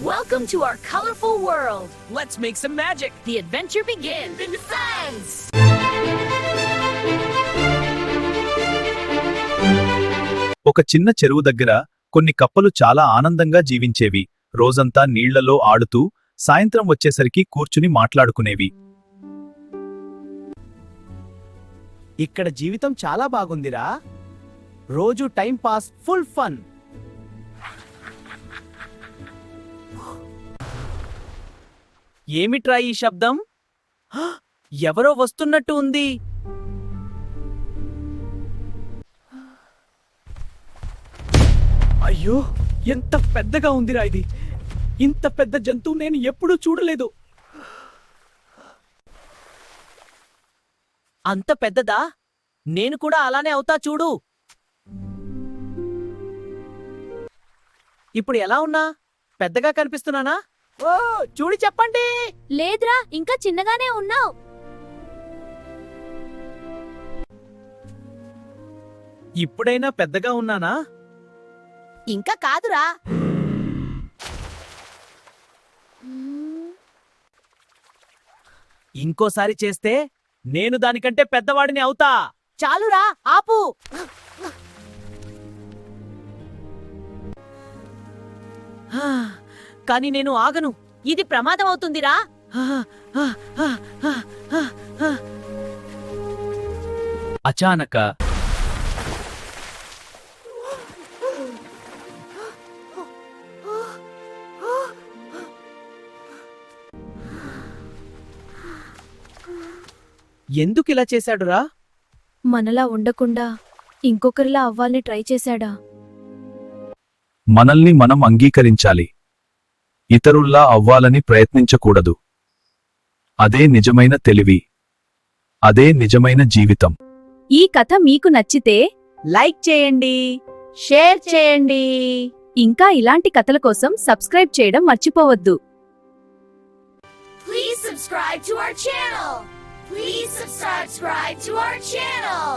Welcome to our colorful world. Let's make some magic. The adventure begins in Fans. ఒక చిన్న చెరువు దగ్గర కొన్ని కప్పలు చాలా ఆనందంగా జీవించేవి. రోజంతా నీళ్లలో ఆడుతూ సాయంత్రం వచ్చేసరికి కూర్చుని మాట్లాడుకునేవి. ఇక్కడ జీవితం చాలా బాగుందిరా. రోజు టైం పాస్, ఫుల్ ఫన్. ఏమిట్రా ఈ శబ్దం? హ! ఎవరో వస్తున్నట్టు ఉంది. అయ్యో, ఎంత పెద్దగా ఉందిరా ఇది. ఇంత పెద్ద జంతువు నేను ఎప్పుడూ చూడలేదు. అంత పెద్దదా? నేను కూడా అలానే అవుతా చూడు. ఇప్పుడు ఎలా ఉన్నా? పెద్దగా కనిపిస్తున్నానా? ఓ, చూడి చెప్పండి. లేదురా, ఇంకా చిన్నగానే ఉన్నావు. ఇప్పుడైనా పెద్దగా ఉన్నానా? ఇంకా కాదురా. ఇంకోసారి చేస్తే నేను దానికంటే పెద్దవాడిని అవుతా. చాలురా, ఆపు. కానీ నేను ఆగను. ఇది ప్రమాదం అవుతుందిరా. అచానక ఎందుకిలా చేశాడురా? మనలా ఉండకుండా ఇంకొకరిలా అవ్వాలని ట్రై చేశాడా? మనల్ని మనం అంగీకరించాలి. ఇతరుల్లా అవ్వాలని ప్రయత్నించకూడదు. అదే నిజమైన తెలివి. అదే నిజమైన జీవితం. ఈ కథ మీకు నచ్చితే లైక్ చేయండి, షేర్ చేయండి. ఇంకా ఇలాంటి కథల కోసం సబ్స్క్రైబ్ చేయడం మర్చిపోవద్దు. Please subscribe to our channel. Please subscribe to our channel.